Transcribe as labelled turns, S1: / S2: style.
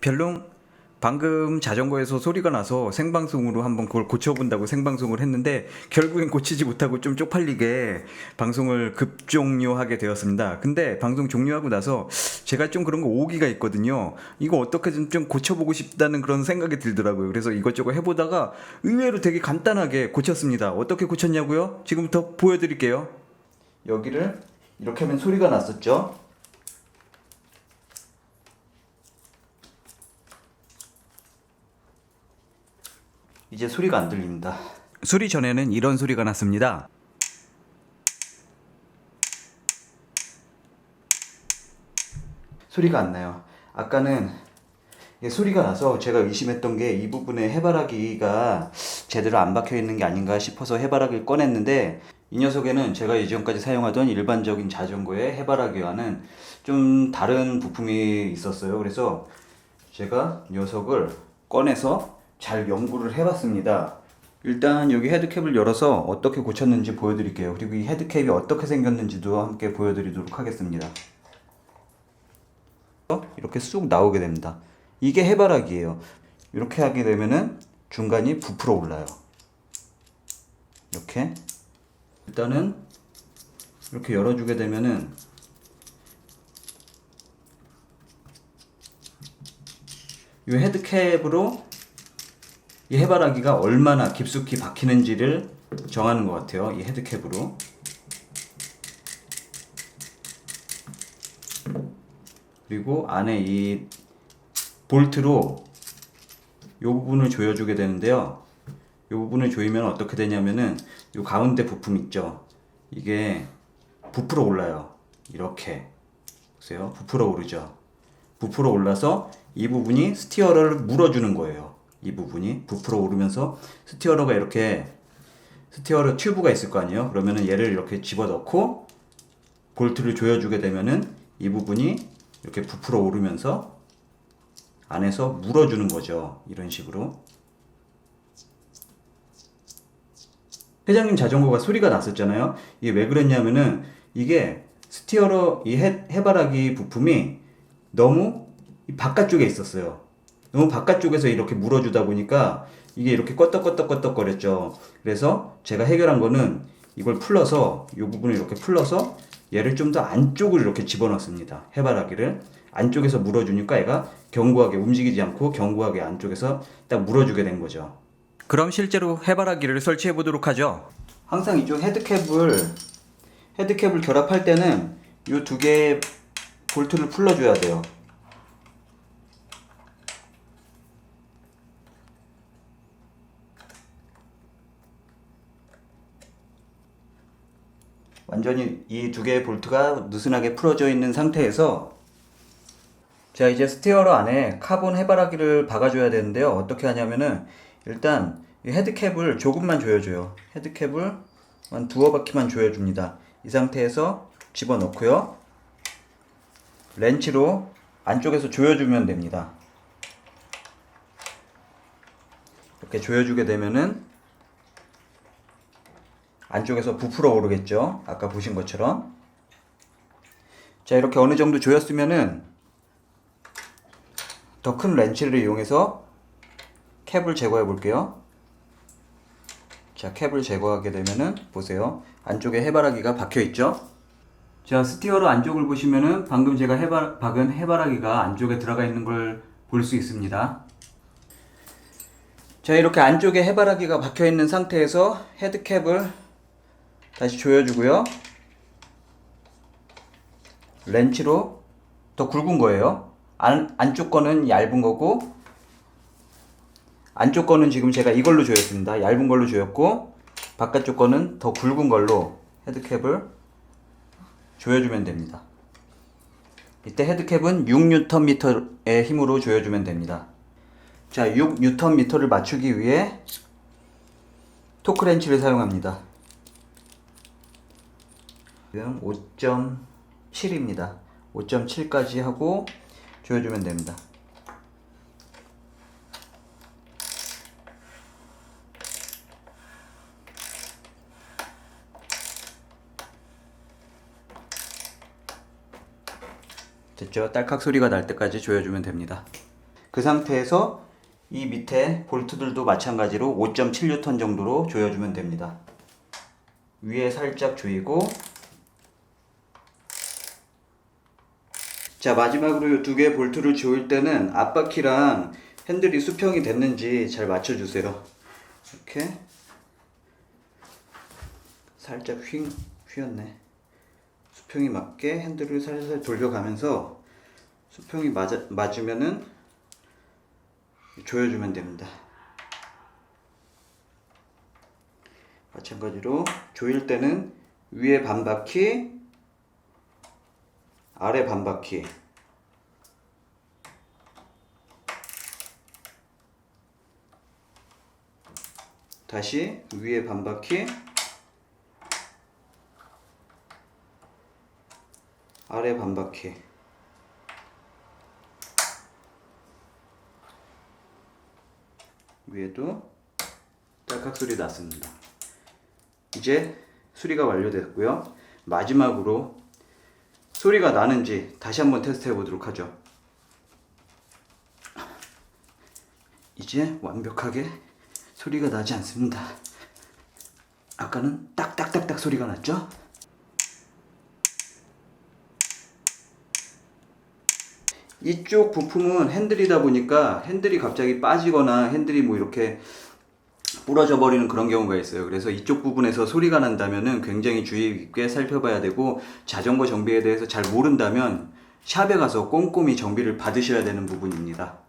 S1: 별롱 방금 자전거에서 소리가 나서 생방송으로 한번 그걸 고쳐본다고 생방송을 했는데 결국엔 고치지 못하고 좀 쪽팔리게 방송을 급종료하게 되었습니다. 근데 방송 종료하고 나서 제가 좀 그런 거 오기가 있거든요. 이거 어떻게든 좀 고쳐보고 싶다는 그런 생각이 들더라고요. 그래서 이것저것 해보다가 의외로 되게 간단하게 고쳤습니다. 어떻게 고쳤냐고요? 지금부터 보여드릴게요. 여기를 이렇게 하면 소리가 났었죠? 이제 소리가 안 들립니다. 수리 전에는 이런 소리가 났습니다. 소리가 안 나요. 아까는 이게 소리가 나서 제가 의심했던 게 이 부분에 해바라기가 제대로 안 박혀 있는 게 아닌가 싶어서 해바라기를 꺼냈는데, 이 녀석에는 제가 이전까지 사용하던 일반적인 자전거의 해바라기와는 좀 다른 부품이 있었어요. 그래서 제가 녀석을 꺼내서 잘 연구를 해봤습니다. 일단 여기 헤드캡을 열어서 어떻게 고쳤는지 보여드릴게요. 그리고 이 헤드캡이 어떻게 생겼는지도 함께 보여드리도록 하겠습니다. 이렇게 쑥 나오게 됩니다. 이게 해바라기예요. 이렇게 하게 되면은 중간이 부풀어 올라요. 이렇게 일단은 이렇게 열어주게 되면은 이 헤드캡으로 이 해바라기가 얼마나 깊숙이 박히는지를 정하는 것 같아요. 이 헤드캡으로. 그리고 안에 이 볼트로 이 부분을 조여주게 되는데요. 이 부분을 조이면 어떻게 되냐면은 이 가운데 부품 있죠. 이게 부풀어 올라요. 이렇게 보세요. 부풀어 오르죠. 부풀어 올라서 이 부분이 스티어러를 물어주는 거예요. 이 부분이 부풀어 오르면서 스티어러가 이렇게, 스티어러 튜브가 있을 거 아니에요. 그러면은 얘를 이렇게 집어넣고 볼트를 조여주게 되면은 이 부분이 이렇게 부풀어 오르면서 안에서 물어주는 거죠. 이런 식으로. 회장님 자전거가 소리가 났었잖아요. 이게 왜 그랬냐면은 이게 스티어러 이 해바라기 부품이 너무 바깥쪽에 있었어요. 너무 바깥쪽에서 이렇게 물어주다 보니까 이게 이렇게 껐덕껐덕껐덕 거렸죠. 그래서 제가 해결한 거는 이걸 풀러서, 이 부분을 이렇게 풀러서 얘를 좀 더 안쪽으로 이렇게 집어넣습니다. 해바라기를 안쪽에서 물어주니까 얘가 견고하게 움직이지 않고 견고하게 안쪽에서 딱 물어주게 된 거죠. 그럼 실제로 해바라기를 설치해 보도록 하죠. 항상 이쪽 헤드캡을 결합할 때는 이 두 개의 볼트를 풀러줘야 돼요. 완전히 이 두 개의 볼트가 느슨하게 풀어져 있는 상태에서 자, 이제 스티어러 안에 카본 해바라기를 박아줘야 되는데요. 어떻게 하냐면은 일단 이 헤드캡을 조금만 조여줘요. 헤드캡을 한 두어 바퀴만 조여줍니다. 이 상태에서 집어넣고요. 렌치로 안쪽에서 조여주면 됩니다. 이렇게 조여주게 되면은 안쪽에서 부풀어 오르겠죠. 아까 보신 것처럼. 자, 이렇게 어느 정도 조였으면은 더 큰 렌치를 이용해서 캡을 제거해 볼게요. 자, 캡을 제거하게 되면은 보세요. 안쪽에 해바라기가 박혀 있죠. 자, 스티어러 안쪽을 보시면은 방금 제가 박은 해바라기가 안쪽에 들어가 있는 걸 볼 수 있습니다. 자, 이렇게 안쪽에 해바라기가 박혀 있는 상태에서 헤드캡을 다시 조여주고요. 렌치로 더 굵은 거예요. 안쪽 거는 얇은 거고, 안쪽 거는 지금 제가 이걸로 조였습니다. 얇은 걸로 조였고, 바깥쪽 거는 더 굵은 걸로 헤드캡을 조여주면 됩니다. 이때 헤드캡은 6Nm의 힘으로 조여주면 됩니다. 자, 6Nm를 맞추기 위해 토크렌치를 사용합니다. 지금 5.7입니다. 5.7까지 하고 조여주면 됩니다. 됐죠? 딸깍 소리가 날 때까지 조여주면 됩니다. 그 상태에서 이 밑에 볼트들도 마찬가지로 5.7N 정도로 조여주면 됩니다. 위에 살짝 조이고, 자, 마지막으로 이 두 개의 볼트를 조일 때는 앞바퀴랑 핸들이 수평이 됐는지 잘 맞춰주세요. 이렇게 살짝 휘었네. 수평이 맞게 핸들을 살살 돌려가면서 수평이 맞으면은 조여주면 됩니다. 마찬가지로 조일 때는 위에 반 바퀴, 아래 반 바퀴, 다시 위에 반 바퀴, 아래 반 바퀴. 위에도 딸깍 소리 났습니다. 이제 수리가 완료됐고요. 마지막으로 소리가 나는지 다시 한번 테스트 해보도록 하죠. 이제 완벽하게 소리가 나지 않습니다. 아까는 딱딱딱딱 소리가 났죠? 이쪽 부품은 핸들이다 보니까 핸들이 갑자기 빠지거나 핸들이 뭐 이렇게 부러져 버리는 그런 경우가 있어요. 그래서 이쪽 부분에서 소리가 난다면은 굉장히 주의 깊게 살펴봐야 되고, 자전거 정비에 대해서 잘 모른다면 샵에 가서 꼼꼼히 정비를 받으셔야 되는 부분입니다.